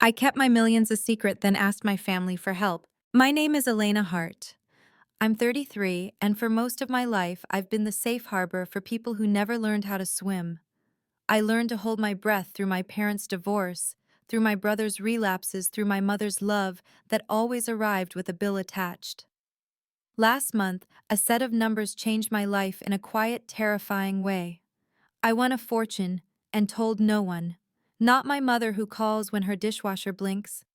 I kept my millions a secret, then asked my family for help. My name is Elena Hart. I'm 33, and for most of my life, I've been the safe harbor for people who never learned how to swim. I learned to hold my breath through my parents' divorce, through my brother's relapses, through my mother's love that always arrived with a bill attached. Last month, a set of numbers changed my life in a quiet, terrifying way. I won a fortune and told no one. Not my mother who calls when her dishwasher blinks.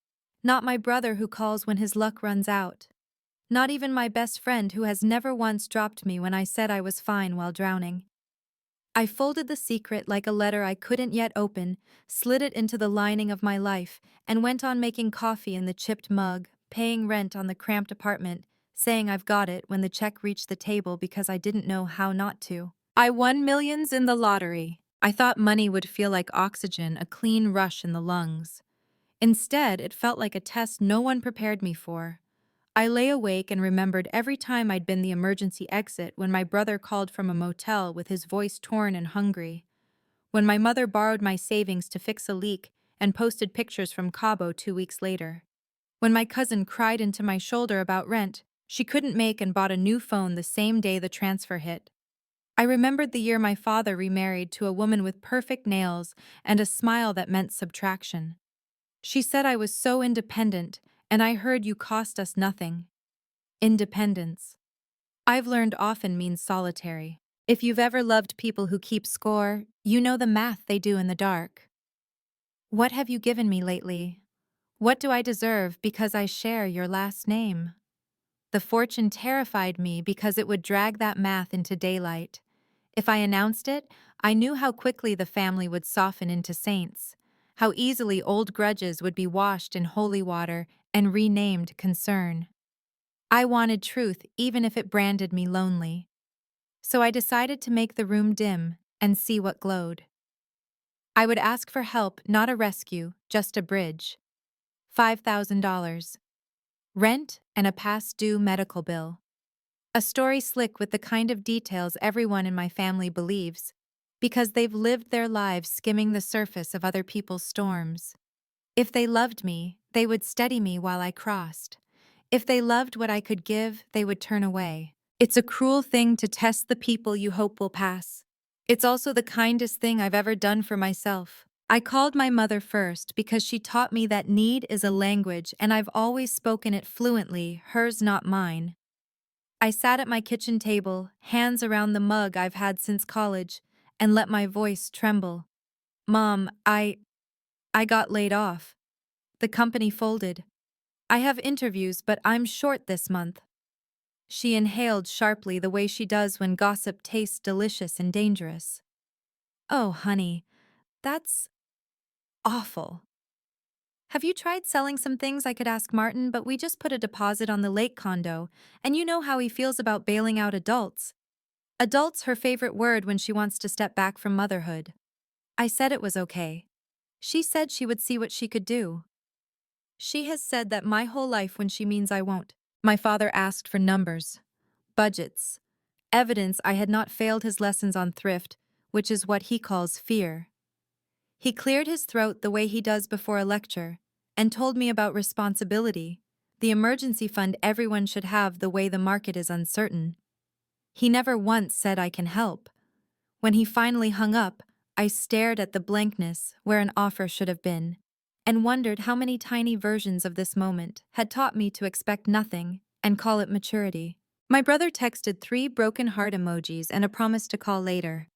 Not my brother who calls when his luck runs out. Not even my best friend who has never once dropped me when I said I was fine while drowning. I folded the secret like a letter I couldn't yet open, slid it into the lining of my life, and went on making coffee in the chipped mug, paying rent on the cramped apartment, saying I've got it when the check reached the table because I didn't know how not to. I won millions in the lottery. I thought money would feel like oxygen, a clean rush in the lungs. Instead, it felt like a test no one prepared me for. I lay awake and remembered every time I'd been the emergency exit when my brother called from a motel with his voice torn and hungry, when my mother borrowed my savings to fix a leak and posted pictures from Cabo 2 weeks later, when my cousin cried into my shoulder about rent she couldn't make and bought a new phone the same day the transfer hit. I remembered the year my father remarried to a woman with perfect nails and a smile that meant subtraction. She said I was so independent, and I heard you cost us nothing. Independence. I've learned often means solitary. If you've ever loved people who keep score, you know the math they do in the dark. What have you given me lately? What do I deserve because I share your last name? The fortune terrified me because it would drag that math into daylight. If I announced it, I knew how quickly the family would soften into saints, how easily old grudges would be washed in holy water and renamed concern. I wanted truth even if it branded me lonely. So I decided to make the room dim and see what glowed. I would ask for help, not a rescue, just a bridge. $5,000. Rent and a past due medical bill. A story slick with the kind of details everyone in my family believes, because they've lived their lives skimming the surface of other people's storms. If they loved me, they would steady me while I crossed. If they loved what I could give, they would turn away. It's a cruel thing to test the people you hope will pass. It's also the kindest thing I've ever done for myself. I called my mother first because she taught me that need is a language and I've always spoken it fluently, hers not mine. I sat at my kitchen table, hands around the mug I've had since college, and let my voice tremble. Mom, I got laid off. The company folded. I have interviews, but I'm short this month. She inhaled sharply the way she does when gossip tastes delicious and dangerous. Oh, honey, that's awful. Have you tried selling some things I could ask Martin, but we just put a deposit on the lake condo, and you know how he feels about bailing out adults. Adult's her favorite word when she wants to step back from motherhood. I said it was okay. She said she would see what she could do. She has said that my whole life when she means I won't. My father asked for numbers, budgets, evidence I had not failed his lessons on thrift, which is what he calls fear. He cleared his throat the way he does before a lecture, and told me about responsibility, the emergency fund everyone should have the way the market is uncertain. He never once said I can help. When he finally hung up, I stared at the blankness where an offer should have been, and wondered how many tiny versions of this moment had taught me to expect nothing and call it maturity. My brother texted 3 broken heart emojis and a promise to call later.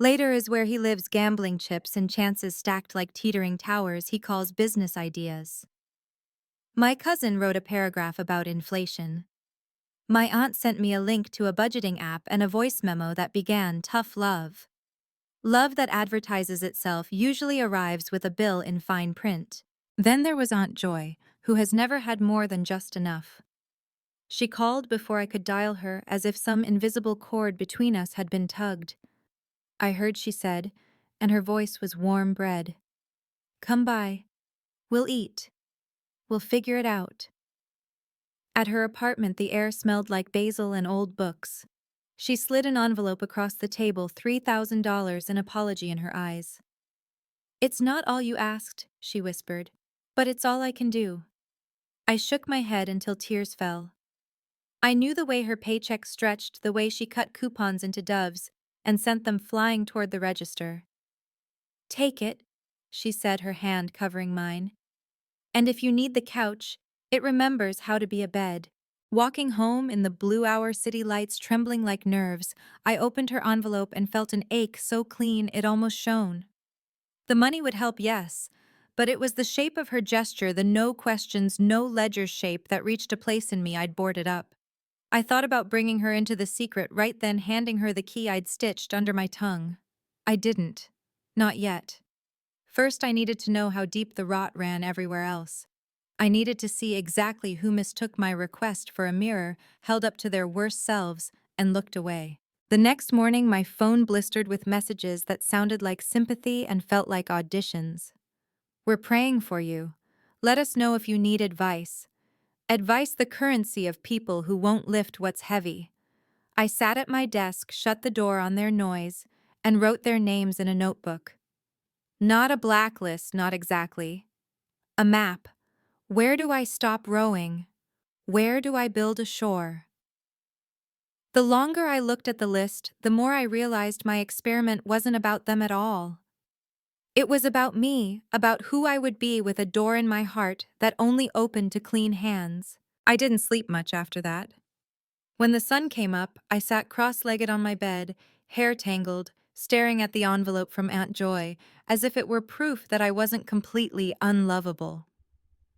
Later is where he lives gambling chips and chances stacked like teetering towers he calls business ideas. My cousin wrote a paragraph about inflation. My aunt sent me a link to a budgeting app and a voice memo that began tough love. Love that advertises itself usually arrives with a bill in fine print. Then there was Aunt Joy, who has never had more than just enough. She called before I could dial her as if some invisible cord between us had been tugged. I heard she said, and her voice was warm bread. Come by. We'll eat. We'll figure it out. At her apartment, the air smelled like basil and old books. She slid an envelope across the table, $3,000, an apology in her eyes. It's not all you asked, she whispered. But it's all I can do. I shook my head until tears fell. I knew the way her paycheck stretched, the way she cut coupons into doves and sent them flying toward the register. Take it, she said, her hand covering mine. And if you need the couch, it remembers how to be a bed. Walking home in the blue-hour city lights trembling like nerves, I opened her envelope and felt an ache so clean it almost shone. The money would help, yes, but it was the shape of her gesture, the no questions, no ledger shape that reached a place in me I'd boarded up. I thought about bringing her into the secret right then, handing her the key I'd stitched under my tongue. I didn't. Not yet. First, I needed to know how deep the rot ran everywhere else. I needed to see exactly who mistook my request for a mirror, held up to their worst selves, and looked away. The next morning, my phone blistered with messages that sounded like sympathy and felt like auditions. We're praying for you. Let us know if you need advice. Advice, the currency of people who won't lift what's heavy. I sat at my desk, shut the door on their noise, and wrote their names in a notebook. Not a blacklist, not exactly. A map. Where do I stop rowing? Where do I build a shore? The longer I looked at the list, the more I realized my experiment wasn't about them at all. It was about me, about who I would be with a door in my heart that only opened to clean hands. I didn't sleep much after that. When the sun came up, I sat cross-legged on my bed, hair tangled, staring at the envelope from Aunt Joy, as if it were proof that I wasn't completely unlovable.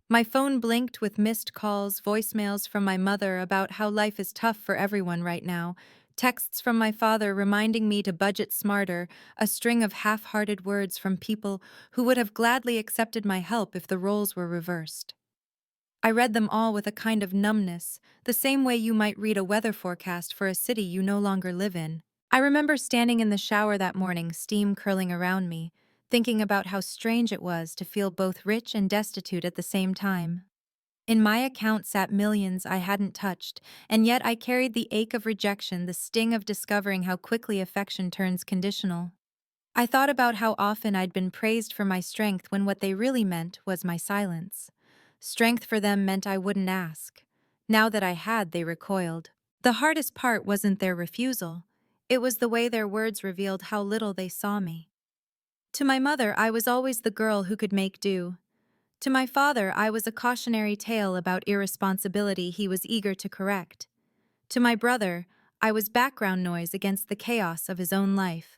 My phone blinked with missed calls, voicemails from my mother about how life is tough for everyone right now, texts from my father reminding me to budget smarter, a string of half-hearted words from people who would have gladly accepted my help if the roles were reversed. I read them all with a kind of numbness, the same way you might read a weather forecast for a city you no longer live in. I remember standing in the shower that morning, steam curling around me, thinking about how strange it was to feel both rich and destitute at the same time. In my account sat millions I hadn't touched, and yet I carried the ache of rejection, the sting of discovering how quickly affection turns conditional. I thought about how often I'd been praised for my strength when what they really meant was my silence. Strength for them meant I wouldn't ask. Now that I had, they recoiled. The hardest part wasn't their refusal. It was the way their words revealed how little they saw me. To my mother, I was always the girl who could make do. To my father, I was a cautionary tale about irresponsibility he was eager to correct. To my brother, I was background noise against the chaos of his own life.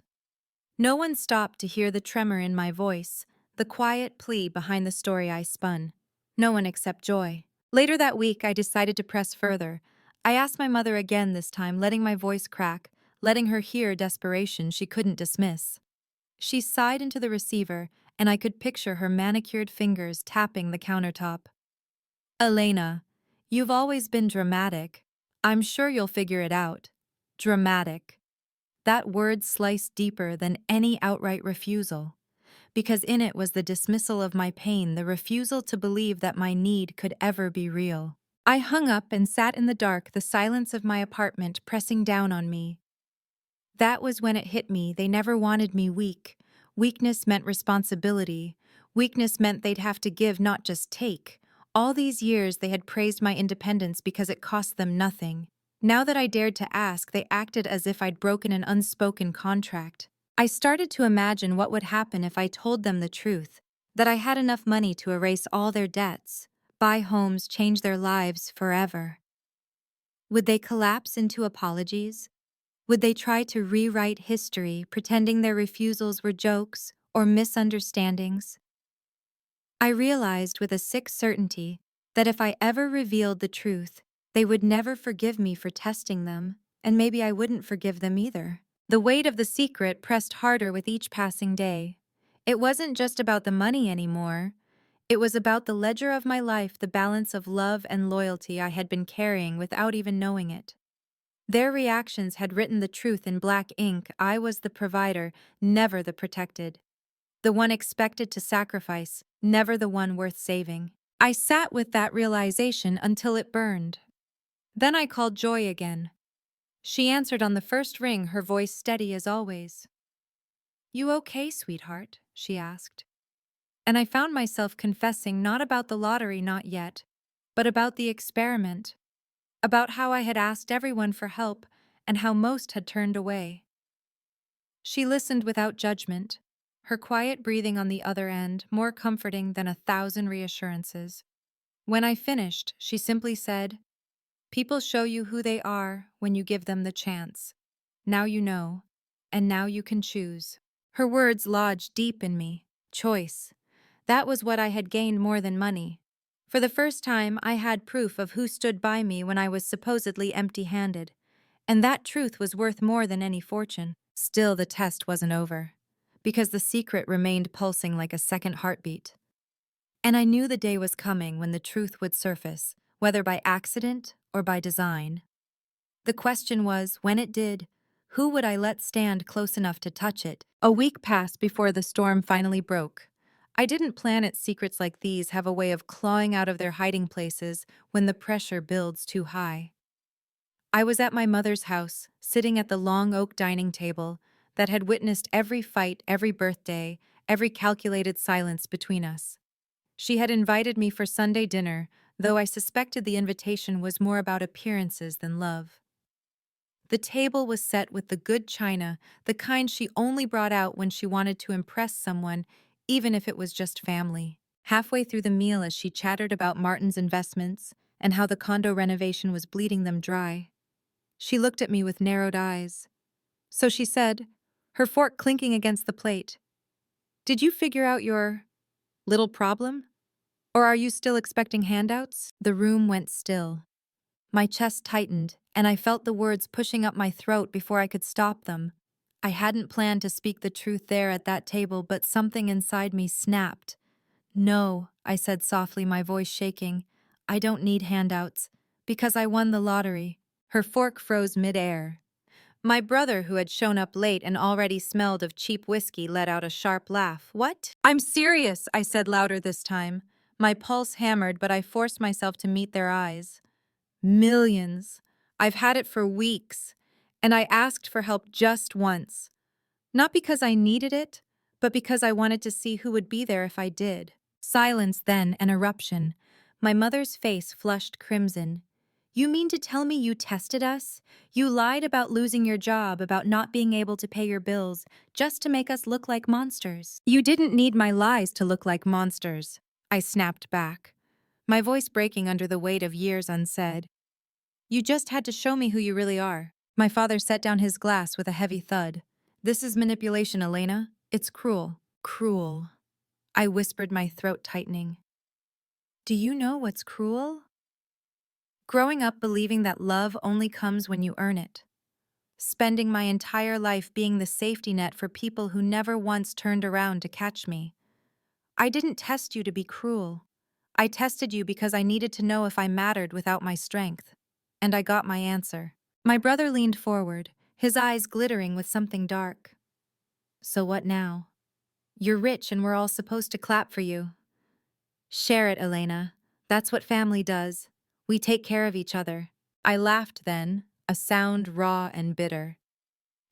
No one stopped to hear the tremor in my voice, the quiet plea behind the story I spun. No one except Joy. Later that week, I decided to press further. I asked my mother again this time, letting my voice crack, letting her hear desperation she couldn't dismiss. She sighed into the receiver, and I could picture her manicured fingers tapping the countertop. Elena, you've always been dramatic. I'm sure you'll figure it out. Dramatic. That word sliced deeper than any outright refusal, because in it was the dismissal of my pain, the refusal to believe that my need could ever be real. I hung up and sat in the dark, the silence of my apartment pressing down on me. That was when it hit me. They never wanted me weak. Weakness meant responsibility. Weakness meant they'd have to give, not just take. All these years they had praised my independence because it cost them nothing. Now that I dared to ask, they acted as if I'd broken an unspoken contract. I started to imagine what would happen if I told them the truth, that I had enough money to erase all their debts, buy homes, change their lives forever. Would they collapse into apologies? Would they try to rewrite history, pretending their refusals were jokes or misunderstandings? I realized with a sick certainty that if I ever revealed the truth, they would never forgive me for testing them, and maybe I wouldn't forgive them either. The weight of the secret pressed harder with each passing day. It wasn't just about the money anymore. It was about the ledger of my life, the balance of love and loyalty I had been carrying without even knowing it. Their reactions had written the truth in black ink. I was the provider, never the protected. The one expected to sacrifice, never the one worth saving. I sat with that realization until it burned. Then I called Joy again. She answered on the first ring, her voice steady as always. "You okay, sweetheart?" she asked. And I found myself confessing not about the lottery, not yet, but about the experiment, about how I had asked everyone for help and how most had turned away. She listened without judgment, her quiet breathing on the other end more comforting than 1,000 reassurances. When I finished, she simply said, "People show you who they are when you give them the chance. Now you know, and now you can choose." Her words lodged deep in me. Choice. That was what I had gained more than money. For the first time, I had proof of who stood by me when I was supposedly empty-handed. And that truth was worth more than any fortune. Still, the test wasn't over, because the secret remained pulsing like a second heartbeat. And I knew the day was coming when the truth would surface, whether by accident or by design. The question was, when it did, who would I let stand close enough to touch it? A week passed before the storm finally broke. I didn't plan it. Secrets like these have a way of clawing out of their hiding places when the pressure builds too high. I was at my mother's house, sitting at the long oak dining table that had witnessed every fight, every birthday, every calculated silence between us. She had invited me for Sunday dinner, though I suspected the invitation was more about appearances than love. The table was set with the good china, the kind she only brought out when she wanted to impress someone, even if it was just family. Halfway through the meal, as she chattered about Martin's investments and how the condo renovation was bleeding them dry, she looked at me with narrowed eyes. So she said, her fork clinking against the plate, "Did you figure out your little problem? Or are you still expecting handouts?" The room went still. My chest tightened, and I felt the words pushing up my throat before I could stop them. I hadn't planned to speak the truth there at that table, but something inside me snapped. "No," I said softly, my voice shaking. "I don't need handouts, because I won the lottery." Her fork froze mid-air. My brother, who had shown up late and already smelled of cheap whiskey, let out a sharp laugh. "What?" "I'm serious," I said louder this time. My pulse hammered, but I forced myself to meet their eyes. "Millions. I've had it for weeks. And I asked for help just once. Not because I needed it, but because I wanted to see who would be there if I did." Silence, then an eruption. My mother's face flushed crimson. "You mean to tell me you tested us? You lied about losing your job, about not being able to pay your bills, just to make us look like monsters?" "You didn't need my lies to look like monsters," I snapped back, my voice breaking under the weight of years unsaid. "You just had to show me who you really are." My father set down his glass with a heavy thud. "This is manipulation, Elena. It's cruel." "Cruel," I whispered, my throat tightening. "Do you know what's cruel?" Growing up believing that love only comes when you earn it. Spending my entire life being the safety net for people who never once turned around to catch me. I didn't test you to be cruel. I tested you because I needed to know if I mattered without my strength. And I got my answer. My brother leaned forward, his eyes glittering with something dark. "So what now? You're rich and we're all supposed to clap for you." "Share it, Elena. That's what family does. We take care of each other." I laughed then, a sound raw and bitter.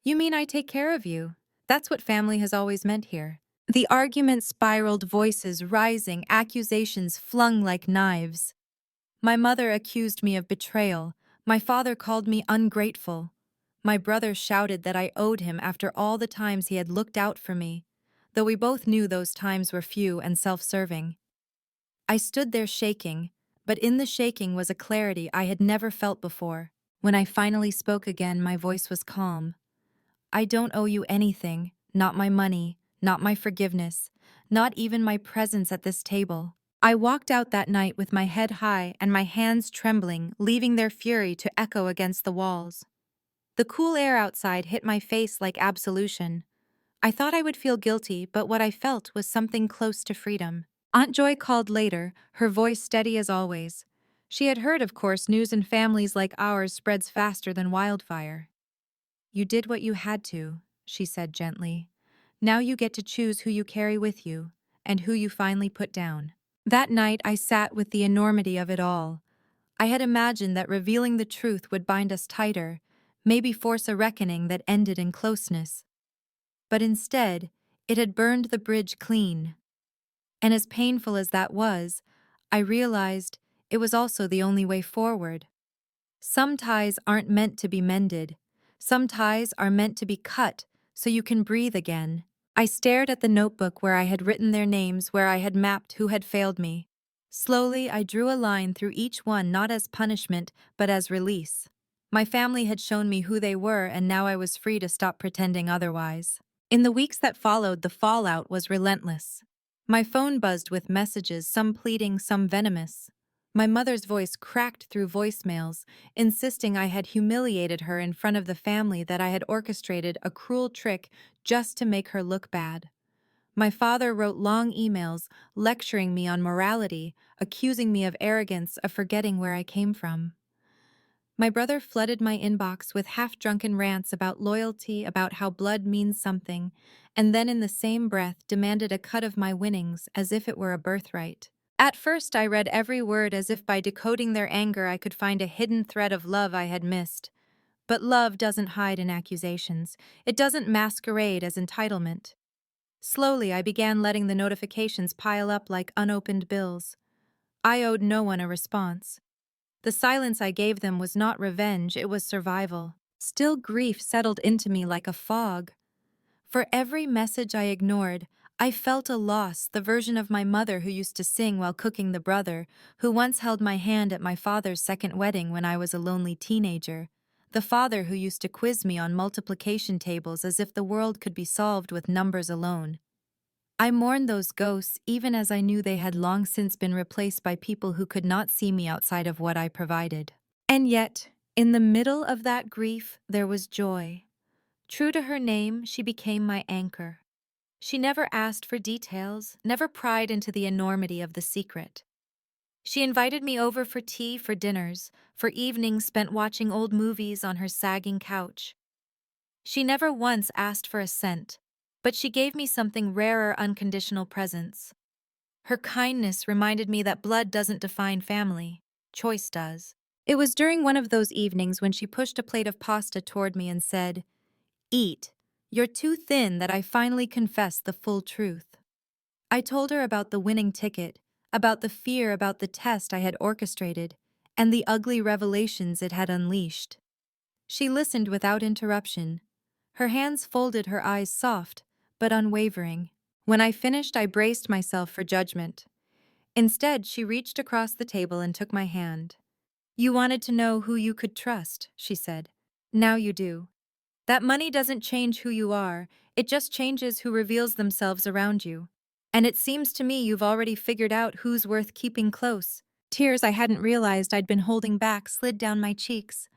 "You mean I take care of you? That's what family has always meant here." The argument spiraled, voices rising, accusations flung like knives. My mother accused me of betrayal. My father called me ungrateful. My brother shouted that I owed him after all the times he had looked out for me, though we both knew those times were few and self-serving. I stood there shaking, but in the shaking was a clarity I had never felt before. When I finally spoke again, my voice was calm. "I don't owe you anything, not my money, not my forgiveness, not even my presence at this table." I walked out that night with my head high and my hands trembling, leaving their fury to echo against the walls. The cool air outside hit my face like absolution. I thought I would feel guilty, but what I felt was something close to freedom. Aunt Joy called later, her voice steady as always. She had heard, of course, news in families like ours spreads faster than wildfire. "You did what you had to," she said gently. "Now you get to choose who you carry with you, and who you finally put down." That night I sat with the enormity of it all. I had imagined that revealing the truth would bind us tighter, maybe force a reckoning that ended in closeness. But instead, it had burned the bridge clean. And as painful as that was, I realized it was also the only way forward. Some ties aren't meant to be mended. Some ties are meant to be cut so you can breathe again. I stared at the notebook where I had written their names, where I had mapped who had failed me. Slowly, I drew a line through each one, not as punishment, but as release. My family had shown me who they were, and now I was free to stop pretending otherwise. In the weeks that followed, the fallout was relentless. My phone buzzed with messages, some pleading, some venomous. My mother's voice cracked through voicemails, insisting I had humiliated her in front of the family, that I had orchestrated a cruel trick just to make her look bad. My father wrote long emails lecturing me on morality, accusing me of arrogance, of forgetting where I came from. My brother flooded my inbox with half-drunken rants about loyalty, about how blood means something, and then in the same breath demanded a cut of my winnings as if it were a birthright. At first I read every word as if by decoding their anger I could find a hidden thread of love I had missed. But love doesn't hide in accusations. It doesn't masquerade as entitlement. Slowly I began letting the notifications pile up like unopened bills. I owed no one a response. The silence I gave them was not revenge, it was survival. Still, grief settled into me like a fog. For every message I ignored, I felt a loss, the version of my mother who used to sing while cooking, the brother who once held my hand at my father's second wedding when I was a lonely teenager, the father who used to quiz me on multiplication tables as if the world could be solved with numbers alone. I mourned those ghosts even as I knew they had long since been replaced by people who could not see me outside of what I provided. And yet, in the middle of that grief, there was joy. True to her name, she became my anchor. She never asked for details, never pried into the enormity of the secret. She invited me over for tea, for dinners, for evenings spent watching old movies on her sagging couch. She never once asked for a cent, but she gave me something rarer: unconditional presence. Her kindness reminded me that blood doesn't define family, choice does. It was during one of those evenings when she pushed a plate of pasta toward me and said, "Eat. You're too thin," that I finally confessed the full truth. I told her about the winning ticket, about the fear, about the test I had orchestrated, and the ugly revelations it had unleashed. She listened without interruption, her hands folded, her eyes soft, but unwavering. When I finished, I braced myself for judgment. Instead, she reached across the table and took my hand. "You wanted to know who you could trust," she said. "Now you do. That money doesn't change who you are, it just changes who reveals themselves around you. And it seems to me you've already figured out who's worth keeping close." Tears I hadn't realized I'd been holding back slid down my cheeks.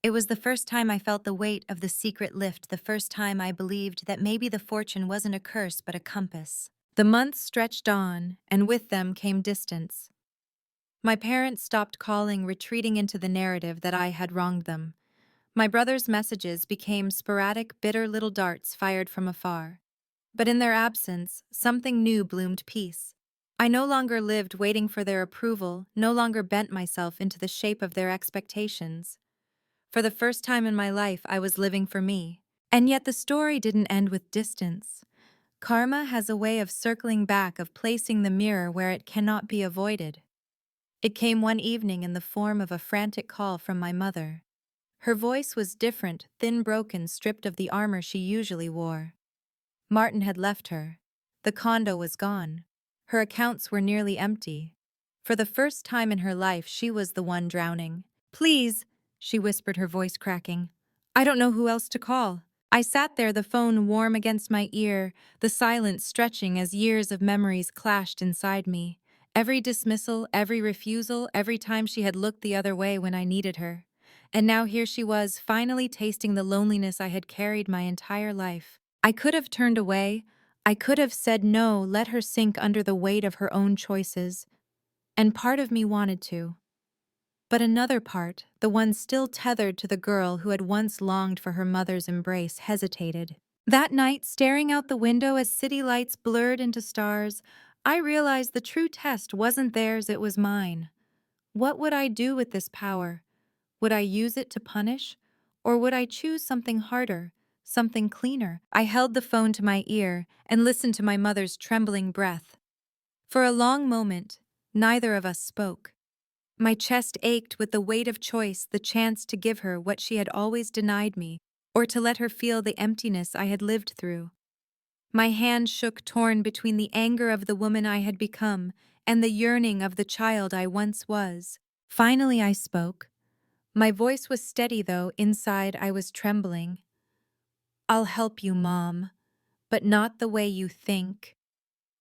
It was the first time I felt the weight of the secret lift, the first time I believed that maybe the fortune wasn't a curse but a compass. The months stretched on, and with them came distance. My parents stopped calling, retreating into the narrative that I had wronged them. My brother's messages became sporadic, bitter little darts fired from afar. But in their absence, something new bloomed: peace. I no longer lived waiting for their approval, no longer bent myself into the shape of their expectations. For the first time in my life, I was living for me. And yet the story didn't end with distance. Karma has a way of circling back, of placing the mirror where it cannot be avoided. It came one evening in the form of a frantic call from my mother. Her voice was different, thin, broken, stripped of the armor she usually wore. Martin had left her. The condo was gone. Her accounts were nearly empty. For the first time in her life, she was the one drowning. "Please," she whispered, her voice cracking. "I don't know who else to call." I sat there, the phone warm against my ear, the silence stretching as years of memories clashed inside me. Every dismissal, every refusal, every time she had looked the other way when I needed her. And now here she was, finally tasting the loneliness I had carried my entire life. I could have turned away. I could have said no, let her sink under the weight of her own choices. And part of me wanted to. But another part, the one still tethered to the girl who had once longed for her mother's embrace, hesitated. That night, staring out the window as city lights blurred into stars, I realized the true test wasn't theirs, it was mine. What would I do with this power? Would I use it to punish? Or would I choose something harder, something cleaner? I held the phone to my ear and listened to my mother's trembling breath. For a long moment, neither of us spoke. My chest ached with the weight of choice, the chance to give her what she had always denied me, or to let her feel the emptiness I had lived through. My hand shook, torn between the anger of the woman I had become and the yearning of the child I once was. Finally, I spoke. My voice was steady, though inside I was trembling. "I'll help you, Mom, but not the way you think."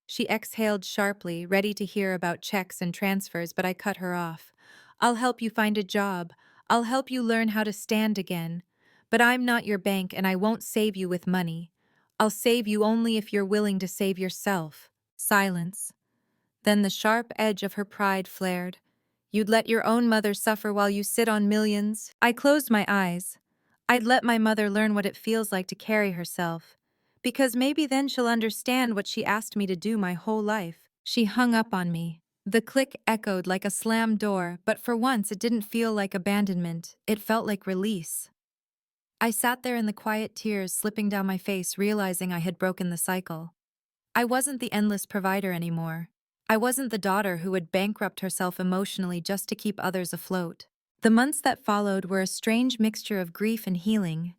She exhaled sharply, ready to hear about checks and transfers, but I cut her off. "I'll help you find a job. I'll help you learn how to stand again. But I'm not your bank, and I won't save you with money. I'll save you only if you're willing to save yourself." Silence. Then the sharp edge of her pride flared. "You'd let your own mother suffer while you sit on millions?" I closed my eyes. I'd let my mother learn what it feels like to carry herself. Because maybe then she'll understand what she asked me to do my whole life. She hung up on me. The click echoed like a slammed door, but for once it didn't feel like abandonment. It felt like release. I sat there in the quiet, tears slipping down my face, realizing I had broken the cycle. I wasn't the endless provider anymore. I wasn't the daughter who would bankrupt herself emotionally just to keep others afloat. The months that followed were a strange mixture of grief and healing.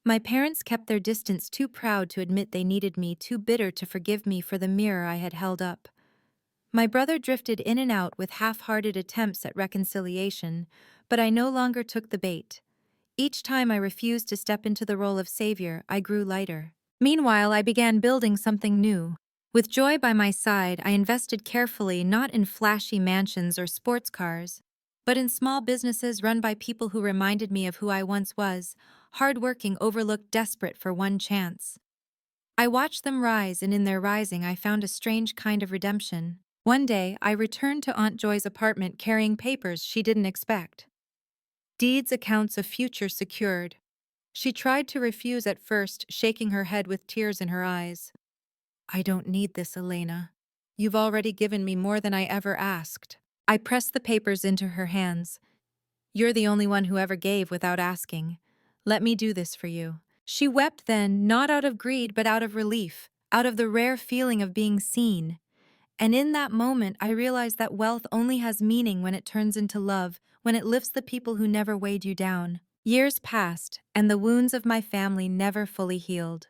My parents kept their distance, too proud to admit they needed me, too bitter to forgive me for the mirror I had held up. My brother drifted in and out with half-hearted attempts at reconciliation, but I no longer took the bait. Each time I refused to step into the role of savior, I grew lighter. Meanwhile, I began building something new. With joy by my side, I invested carefully, not in flashy mansions or sports cars, but in small businesses run by people who reminded me of who I once was, hardworking, overlooked, desperate for one chance. I watched them rise, and in their rising I found a strange kind of redemption. One day, I returned to Aunt Joy's apartment carrying papers she didn't expect. Deeds, accounts, of future secured. She tried to refuse at first, shaking her head with tears in her eyes. "I don't need this, Elena. You've already given me more than I ever asked." I pressed the papers into her hands. "You're the only one who ever gave without asking. Let me do this for you." She wept then, not out of greed but out of relief, out of the rare feeling of being seen. And in that moment, I realized that wealth only has meaning when it turns into love, when it lifts the people who never weighed you down. Years passed, and the wounds of my family never fully healed.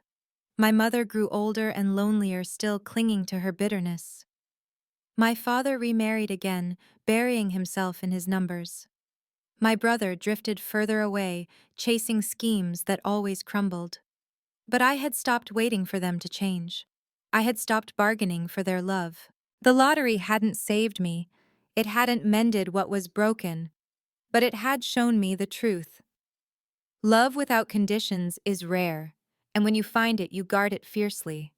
My mother grew older and lonelier, still clinging to her bitterness. My father remarried again, burying himself in his numbers. My brother drifted further away, chasing schemes that always crumbled. But I had stopped waiting for them to change. I had stopped bargaining for their love. The lottery hadn't saved me. It hadn't mended what was broken. But it had shown me the truth. Love without conditions is rare, and when you find it, you guard it fiercely.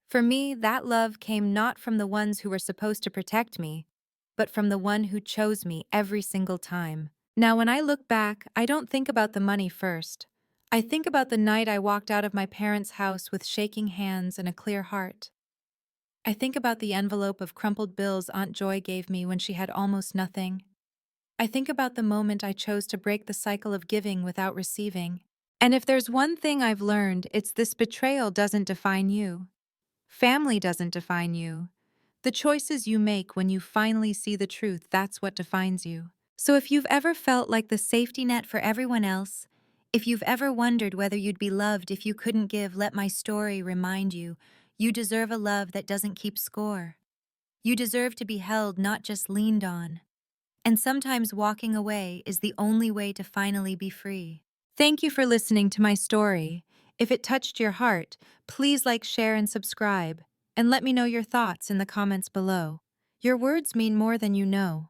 For me, that love came not from the ones who were supposed to protect me, but from the one who chose me every single time. Now, when I look back, I don't think about the money first. I think about the night I walked out of my parents' house with shaking hands and a clear heart. I think about the envelope of crumpled bills Aunt Joy gave me when she had almost nothing. I think about the moment I chose to break the cycle of giving without receiving. And if there's one thing I've learned, it's this: betrayal doesn't define you. Family doesn't define you. The choices you make when you finally see the truth, that's what defines you. So if you've ever felt like the safety net for everyone else, if you've ever wondered whether you'd be loved if you couldn't give, let my story remind you, you deserve a love that doesn't keep score. You deserve to be held, not just leaned on. And sometimes walking away is the only way to finally be free. Thank you for listening to my story. If it touched your heart, please like, share, and subscribe. And let me know your thoughts in the comments below. Your words mean more than you know.